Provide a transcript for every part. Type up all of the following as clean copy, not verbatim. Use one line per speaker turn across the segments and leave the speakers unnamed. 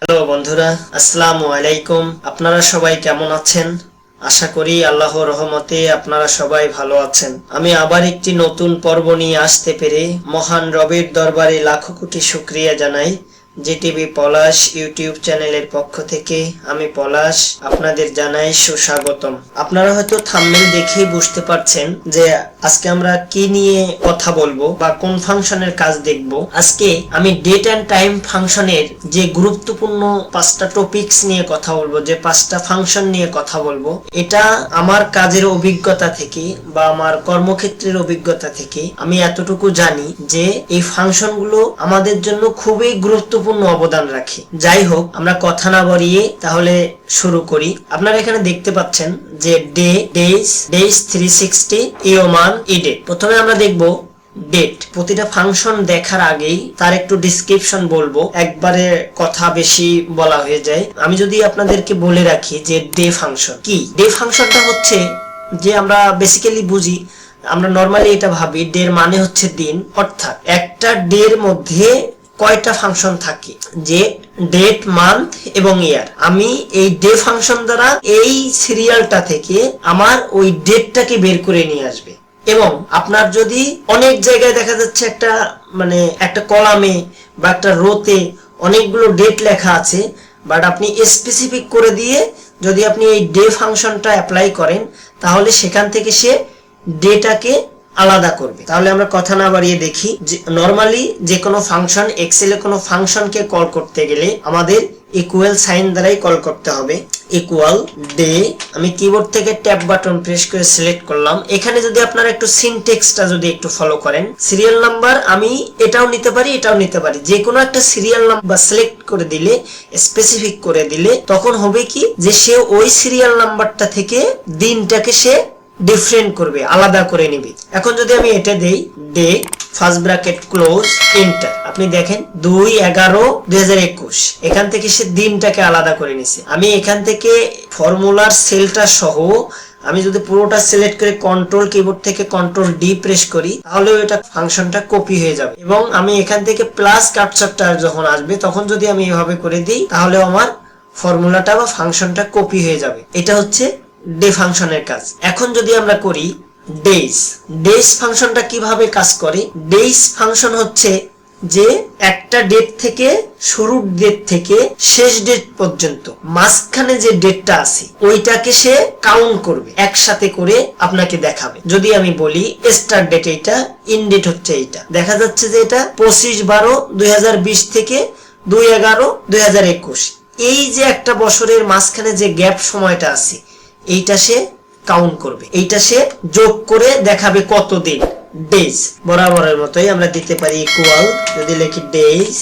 Hello বন্ধুরা, আসসালামু আলাইকুম। আপনারা সবাই কেমন আছেন? আশা করি আল্লাহর রহমতে আপনারা সবাই ভালো আছেন। আমি আবার একটি নতুন পর্ব নিয়ে আসতে পেরে মহান রবের দরবারে লাখো কোটি শুকরিয়া জানাই। Gtv.palash ইউটিউব চ্যানেলের পক্ষ থেকে আমি পলাশ আপনাদের জানাই সুস্বাগতম। আপনারা হয়তো থাম্বনেল দেখেই বুঝতে পারছেন যে আজকে আমরা কি নিয়ে কথা বলবো বা কোন ফাংশনের কাজ দেখব। আজকে আমি ডেট এন্ড টাইম ফাংশনের যে গুরুত্বপূর্ণ 5টা টপিকস নিয়ে কথা বলবো, যে 5টা ফাংশন নিয়ে কথা বলবো। এটা আমার কাজের অভিজ্ঞতা থেকে বা আমার কর্মক্ষেত্রের অভিজ্ঞতা থেকে আমি এতটুকু জানি যে এই ফাংশনগুলো আমাদের জন্য খুবই গুরুত্বপূর্ণ অবদান রাখে। যাই হোক, আমরা কথা না বাড়িয়ে তাহলে শুরু করি। আপনারা এখানে দেখতে পাচ্ছেন যে days 360 eomonth edate। প্রথমে আমরা দেখব ডেট। প্রতিটা ফাংশন দেখার আগেই তার একটু ডিসক্রিপশন বলবো, একবারে কথা বেশি বলা হয়ে যায়। আমি যদি আপনাদেরকে বলে রাখি যে ডে ফাংশন কি। ডে ফাংশনটা হচ্ছে যে আমরা বেসিক্যালি বুঝি, আমরা নরমালি এটা ভাবি ডের মানে হচ্ছে দিন, অর্থাৎ একটা ডের মধ্যে কয়টা ফাংশন থাকে, যে ডেট, মান্থ এবং ইয়ার। আমি এই ডে ফাংশন দ্বারা এই সিরিয়ালটা থেকে আমার ওই ডেটটাকে বের করে নিয়ে আসবে। এবং আপনার যদি অনেক জায়গায় দেখা যাচ্ছে একটা কলামে বা একটা রোতে অনেকগুলো ডেট লেখা আছে, বাট আপনি স্পেসিফিক করে দিয়ে যদি আপনি এই ডে ফাংশনটা অ্যাপ্লাই করেন তাহলে সেখান থেকে সে ডেটাকে আলাদা করবে। তাহলে আমরা কথা না বাড়িয়ে দেখি যে নরমালি যে কোনো ফাংশন, এক্সেলে কোনো ফাংশনকে কল করতে গেলে আমাদের ইকুয়াল সাইন দ্বারাই কল করতে হবে। ইকুয়াল ডে, আমি কিবোর্ড থেকে ট্যাব বাটন প্রেস করে সিলেক্ট করলাম। এখানে যদি আপনারা একটু সিনট্যাক্সটা যদি একটু ফলো করেন, সিরিয়াল নাম্বার আমি এটাও নিতে পারি, এটাও নিতে পারি। যে কোনো একটা সিরিয়াল নাম্বার সিলেক্ট করে দিলে, স্পেসিফিক করে দিলে, তখন হবে কি যে সে ওই সিরিয়াল নাম্বারটা থেকে দিনটাকে সে ডিফারেন্ট করবে, আলাদা করে নিবে। এখন যদি আমি এটা দেই day first bracket close enter, আপনি দেখেন 2/11/2021, এখান থেকে সে দিনটাকে আলাদা করে নিছে। আমি এখান থেকে ফর্মুলার সেলটা সহ আমি যদি পুরোটা সিলেক্ট করে কন্ট্রোল কিবোর্ড থেকে কন্ট্রোল ডি প্রেস করি তাহলে এটা ফাংশনটা কপি হয়ে যাবে। এবং আমি এখান থেকে প্লাস কার্সরটা যখন আসবে তখন যদি আমি এভাবে করে দিই তাহলে আমার ফর্মুলাটা বা ফাংশনটা কপি হয়ে যাবে। এটা হচ্ছে ডে ফাংশনের কাজ। এখন যদি আমরা করি ডেজ ফাংশনটা কিভাবে কাজ করে। ডেজ ফাংশন হচ্ছে যে একটা ডেট থেকে শুরুর ডেট থেকে শেষ ডেট পর্যন্ত মাঝখানে যে ডেটটা আছে ওইটাকে সে কাউন্ট করবে, একসাথে করে আপনাকে দেখাবে। যদি আমি বলি স্টার্ট ডেট এইটা, ইন ডেট হচ্ছে এইটা, দেখা যাচ্ছে যে এটা 25/12/2020 থেকে 2/11/2021। এই যে একটা বছরের মাঝখানে যে গ্যাপ সময়টা আছে এইটা সে কাউন্ট করবে, এইটা সে যোগ করে দেখাবে কত দিন। ডেজ বরাবরের মতোই আমরা দিতে পারি ইকুয়াল, যদি লিখি ডেজ,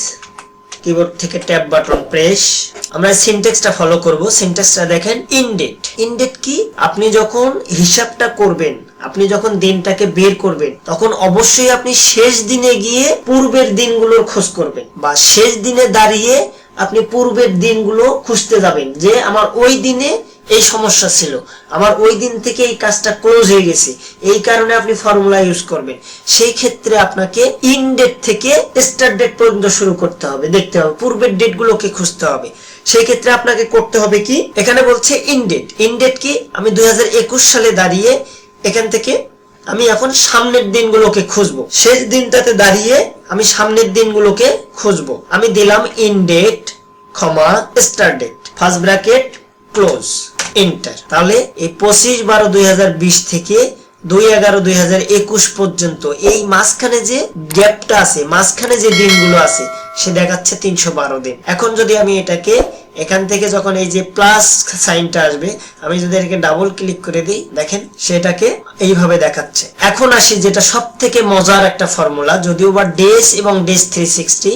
কিবোর্ড থেকে ট্যাব বাটন প্রেস, আমরা সিনট্যাক্সটা ফলো করব। সিনট্যাক্সটা দেখেন ইনডেট। ইনডেট কি, আপনি যখন হিসাবটা করবেন, আপনি যখন দিনটাকে বের করবেন তখন অবশ্যই আপনি শেষ দিনে গিয়ে পূর্বের দিনগুলোর খোঁজ করবেন, বা শেষ দিনে দাঁড়িয়ে আপনি পূর্বের দিনগুলো খুঁজতে যাবেন যে আমার ওই দিনে এই সমস্যা ছিল, আমার ওই দিন থেকে এই কাজটা ক্লোজ হয়ে গেছে, এই কারণে আপনি ফর্মুলা ইউজ করবেন। সেই ক্ষেত্রে আপনাকে ইন ডেট থেকে স্টার্ট ডেট পর্যন্ত শুরু করতে হবে, দেখতে হবে, পূর্বের ডেটগুলোকে খুঁজতে হবে। সেই ক্ষেত্রে আপনাকে করতে হবে কি, এখানে বলছে ইনডেট। ইনডেট কি, আমি 2021 সালে দাঁড়িয়ে এখান থেকে আমি এখন সামনের দিনগুলোকে খুঁজবো, শেষ দিনটাতে দাঁড়িয়ে আমি সামনের দিনগুলোকে খুঁজবো। আমি দিলাম end date comma start date first bracket close enter. তাহলে এই 25/12/2020 থেকে 2/11/2021 পর্যন্ত এই মাঝখানে যে গ্যাপটা আছে, মাঝখানে যে দিনগুলো আছে সে দেখাচ্ছে 312 দিন। এখন যদি আমি এটাকে এখান থেকে যখন এই যে প্লাস সাইনটা আসবে আমি যদি এটাকে ডাবল ক্লিক করে দিই, দেখেন সেটাকে এইভাবে দেখাচ্ছে। এখন আসি যেটা সব থেকে মজার একটা ফর্মুলা, যদিও বা ডেজ এবং ডেজ 360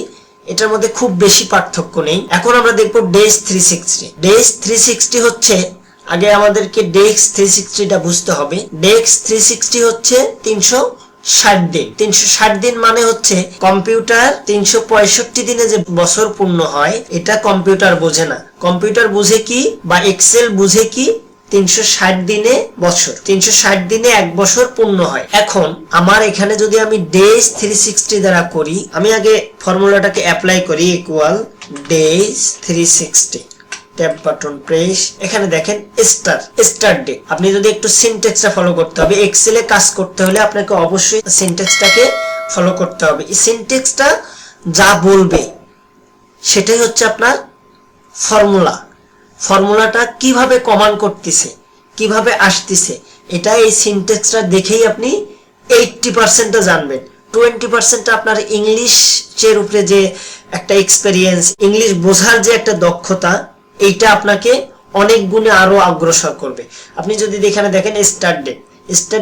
এটার মধ্যে খুব বেশি পার্থক্য নেই। এখন আমরা দেখব ডেজ 360। ডেজ 360 হচ্ছে, আগে আমাদেরকে ডেক্স 360টা বুঝতে হবে। ডেক্স 360 হচ্ছে 360 দিন। 360 দিন মানে হচ্ছে কম্পিউটার 365 দিনে যে বছর পূর্ণ হয় এটা কম্পিউটার বোঝে না। কম্পিউটার বুঝে কি বা এক্সেল বুঝে কি, 360 দিনে বছর, 360 দিনে এক বছর পূর্ণ হয়। এখন আমার এখানে যদি আমি days 360 দ্বারা করি, আমি আগে ফর্মুলাটাকে অ্যাপ্লাই করি, equal days 360, tab button press, এখানে দেখেন স্টার্ট ডেট। আপনি যদি একটু সিনট্যাক্সটা ফলো করতে হবে, এক্সেলে কাজ করতে হলে আপনাকে অবশ্যই সিনট্যাক্সটাকে ফলো করতে হবে। এই সিনট্যাক্সটা যা বলবে সেটাই হচ্ছে আপনার ফর্মুলা। ফর্মুলাটা কিভাবে কমান্ড করতেছে, কিভাবে আসতেছে, এটা এই সিনট্যাক্সটা দেখেই আপনি 80% জানবেন। 20% আপনার ইংলিশের উপরে যে একটা এক্সপেরিয়েন্স, ইংলিশ বোঝার যে একটা দক্ষতা, এইটা আপনাকে অনেক গুণে আরো অগ্রসর করবে। আপনি যদি এখানে দেখেন স্টার্ট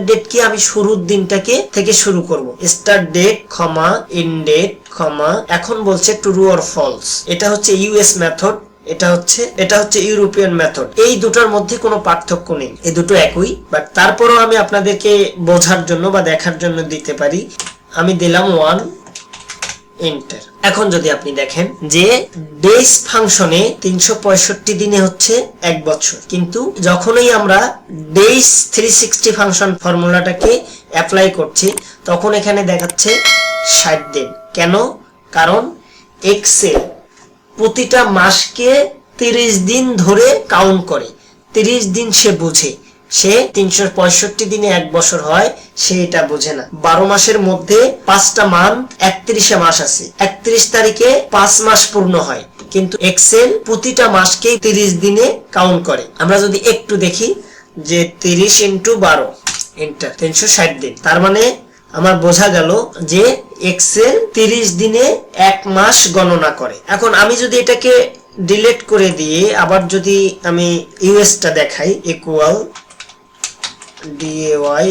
ডেট কি, আমি শুরুর দিনটাকে থেকে শুরু করব। Start date comma end comma, এখন বলছে ট্রু অর ফলস। এটা হচ্ছে ইউএস মেথড, এটা হচ্ছে ইউরোপিয়ান মেথড। এই দুটোর মধ্যে কোনো পার্থক্য নেই, এই দুটো একই, বাট তারপরও আমি আপনাদেরকে বোঝার জন্য বা দেখার জন্য দিতে পারি। আমি দিলাম 1 এন্টার। এখন যদি আপনি দেখেন যে ডেজ ফাংশনে 365 দিনে হচ্ছে এক বছর, কিন্তু যখনই আমরা ডেজ 360 ফাংশন ফর্মুলাটাকে অ্যাপ্লাই করছি তখন এখানে দেখাচ্ছে 60 দিন। কেন? কারণ এক্সেল প্রতিটা মাসকে 30 দিন ধরে কাউন্ট করে, 30 দিন সে বুঝে। সে 365 দিনে এক বছর হয়, সে এটা বোঝে না। 12 মাসের মধ্যে 5টা মান্থ, 31 মাস আছে, 31 তারিখে 5 মাস পূর্ণ হয়, কিন্তু এক্সেল প্রতিটা মাসকে 30 দিনে কাউন্ট করে। আমরা যদি একটু দেখি যে 30 × 12 এন্টার, 360 দিন। তার মানে আমার বোঝা গেল যে এক্সেল 30 দিনে এক মাস গণনা করে। এখন আমি যদি এটাকে ডিলিট করে দিয়ে আবার যদি আমি ইউএসটা দেখাই, equal DAY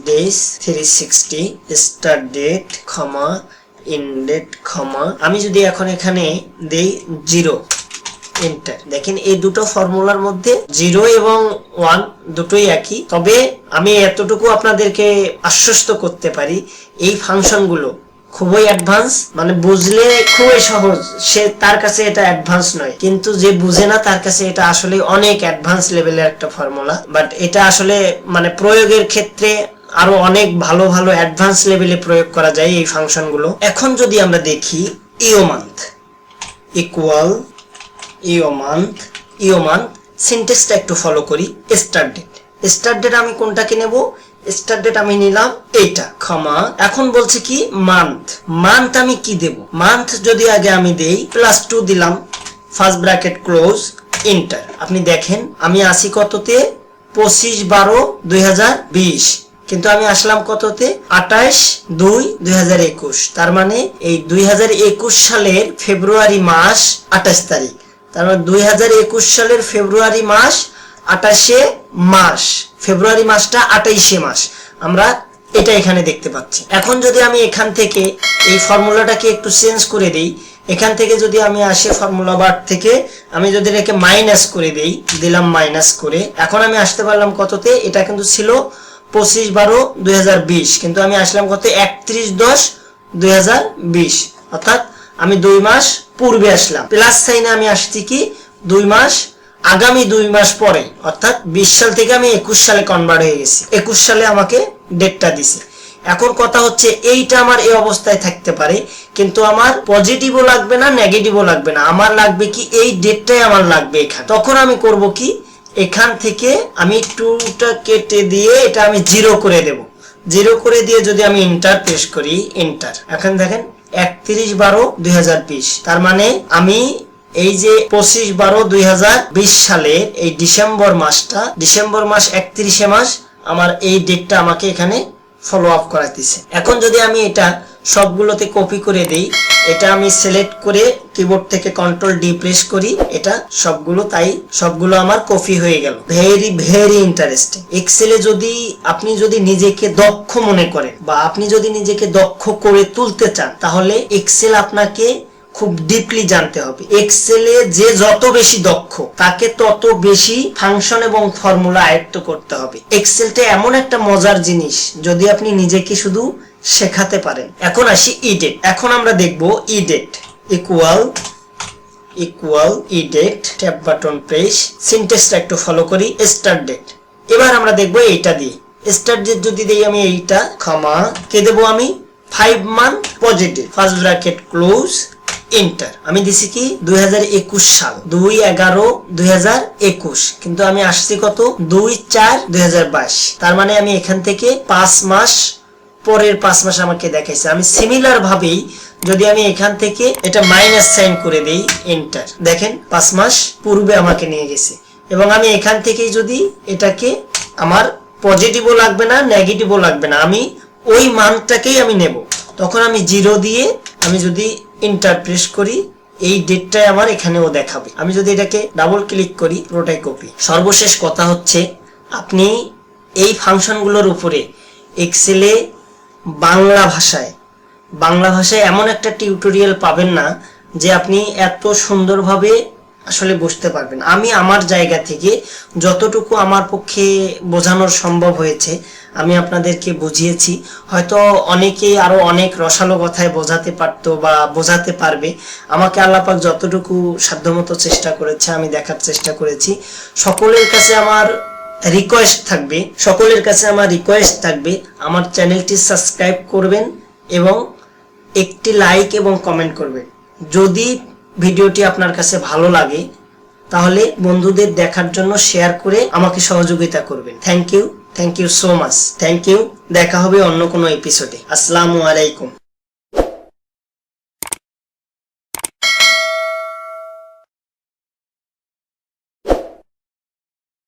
days 360 start date comma in date comma, আমি যদি এখন এখানে দেই 0 এন্টার, দেখেন এই দুটো ফর্মুলার মধ্যে 0 এবং 1 দুটোই একই। তবে আমি এতটুকু আপনাদেরকে আশ্বস্ত করতে পারি, এই ফাংশনগুলো খুবই অ্যাডভান্স, মানে বুঝলে খুবই সহজ, সে তার কাছে এটা অ্যাডভান্স নয়, কিন্তু যে বুঝে না তার কাছে এটা আসলে অনেক অ্যাডভান্স লেভেলের একটা ফর্মুলা। বাট এটা আসলে মানে প্রয়োগের ক্ষেত্রে আরো অনেক ভালো ভালো অ্যাডভান্স লেভেলে প্রয়োগ করা যায় এই ফাংশনগুলো। এখন যদি আমরা দেখি eomonth ইকুয়াল eomonth সিনট্যাক্সটা একটু ফলো করি। স্টার্ট ডেট আমি কোনটাকে নেব? স্টার্ট ডেট আমি নিলাম এইটা, ক্ষমা। এখন বলছে কি মান্থ আমি কি দেব? মান্থ যদি আগে আমি দেই +2 দিলাম, ফার্স্ট ব্র্যাকেট ক্লোজ এন্টার। আপনি দেখেন আমি আসি কততে? 25/12/2000, কিন্তু আমি আসলাম কততে? 28/2/2021। তার মানে এই 2021 সালের ফেব্রুয়ারি মাস 28 তারিখ। তার মানে 2021 সালের ফেব্রুয়ারি মাস 28 মাস, ফেব্রুয়ারি মাসটা 28 মাস, আমরা এটা এখানে দেখতে পাচ্ছি। এখন যদি আমি এখান থেকে এই ফর্মুলাটাকে একটু চেঞ্জ করে দেই, এখান থেকে যদি আমি আসি ফর্মুলা বার থেকে আমি যদি এটাকে মাইনাস করে দেই, দিলাম মাইনাস করে, এখন আমি আসতে পারলাম কততে? এটা কিন্তু ছিল 25/12/2020, কিন্তু আমি আসলাম কত? 31/10/2020, অর্থাৎ আমি 2 মাস পূর্বে আসলাম। প্লাস সাইনে আমি আসছি কি 2 মাস আগামী 2 মাস পরে, অর্থাৎ 20 সাল থেকে আমি 21 সালে কনভার্ট হয়ে গেছি। 21 সালে আমাকে ডেটটা দিছে। এখন কথা হচ্ছে এইটা আমার এই অবস্থায় থাকতে পারে, কিন্তু আমার পজিটিভও লাগবে না, নেগেটিভও লাগবে না, আমার লাগবে কি এই ডেটটাই আমার লাগবে এখানে। তখন আমি করব কি, এখান থেকে আমি 2টা কেটে দিয়ে এটা আমি 0 করে দেব। 0 করে দিয়ে যদি আমি এন্টার প্রেস করি, এন্টার, এখন দেখেন 31/12/2020। তার মানে আমি এই যে 25/12/2020 সালের এই ডিসেম্বর মাস 31 মাস, আমার এই ডেটটা আমাকে এখানে ফলো আপ করাইতেছে। এখন যদি আমি এটা সবগুলোতে কপি করে দেই, এটা আমি সিলেক্ট করে কিবোর্ড থেকে Ctrl+D প্রেস করি, এটা সবগুলো আমার কপি হয়ে গেল। Very interesting. এক্সেলে আপনি যদি নিজেকে দক্ষ মনে করেন বা আপনি যদি নিজেকে দক্ষ করে তুলতে চান, তাহলে এক্সেল আপনাকে খুব ডিপলি জানতে হবে। এক্সেলে যে যত বেশি দক্ষ তাকে তত বেশি ফাংশন এবং ফর্মুলা আয়ত্ত করতে হবে। এক্সেলটা এমন একটা মজার জিনিস যদি আপনি নিজেকে শুধু শেখাতে পারেন। এখন আসি ইডেট। এখন আমরা দেখব edate equal equal edate tab button press, সিনট্যাক্সটা একটু ফলো করি, স্টার্ট ডেট। এবার আমরা দেখবো এইটা দিয়ে স্টার্ট ডেট যদি দেই আমি এইটা কমা কে দেবো আমি 5 month positive first bracket close enter. আমি দিছি কি 2021 সাল 2/11/2021, কিন্তু আমি আসছি কত 2/4/2022। তার মানে আমি এখান থেকে 5 মাস পরের 5 মাস আমাকে দেখাইছে। আমি সিমিলার ভাবেই যদি আমি এখান থেকে এটা মাইনাস সাইন করে দেই এন্টার, দেখেন 5 মাস পূর্বে আমাকে নিয়ে গেছে। এবং আমি এখান থেকেই যদি এটাকে আমার পজিটিভও লাগবে না নেগেটিভও লাগবে না, আমি ওই মানটাকেই আমি নেব, তখন আমি 0 দিয়ে আমি যদি এন্টার প্রেস করি এই ডেটটাই আমার এখানেও দেখাবে। আমি যদি এটাকে ডাবল ক্লিক করি পুরোটাই কপি। সর্বশেষ কথা হচ্ছে আপনি এই ফাংশনগুলোর উপরে এক্সেলে বাংলা ভাষায় এমন একটা টিউটোরিয়াল পাবেন না যে আপনি এত সুন্দরভাবে আসলে বুঝতে পারবেন। আমি আমার জায়গা থেকে যতটুকু আমার পক্ষে বোঝানোর সম্ভব হয়েছে আমি আপনাদেরকে বুঝিয়েছি। হয়তো অনেকে আরো অনেক রসালো কথায় বোঝাতে পারতো বা বোঝাতে পারবে, আমাকে আল্লাহ পাক যতটুকু সাধ্যমতো চেষ্টা করেছে আমি দেখার চেষ্টা করেছি। সকলের কাছে আমার রিকোয়েস্ট থাকবে আমার চ্যানেলটি সাবস্ক্রাইব করবেন এবং একটি লাইক এবং কমেন্ট করবেন। যদি ভিডিওটি আপনার কাছে ভালো লাগে তাহলে বন্ধুদের দেখার জন্য শেয়ার করে আমাকে সহযোগিতা করবেন। Thank you so much. Thank you. দেখা হবে অন্য কোনো এপিসোডে। আসসালামু আলাইকুম।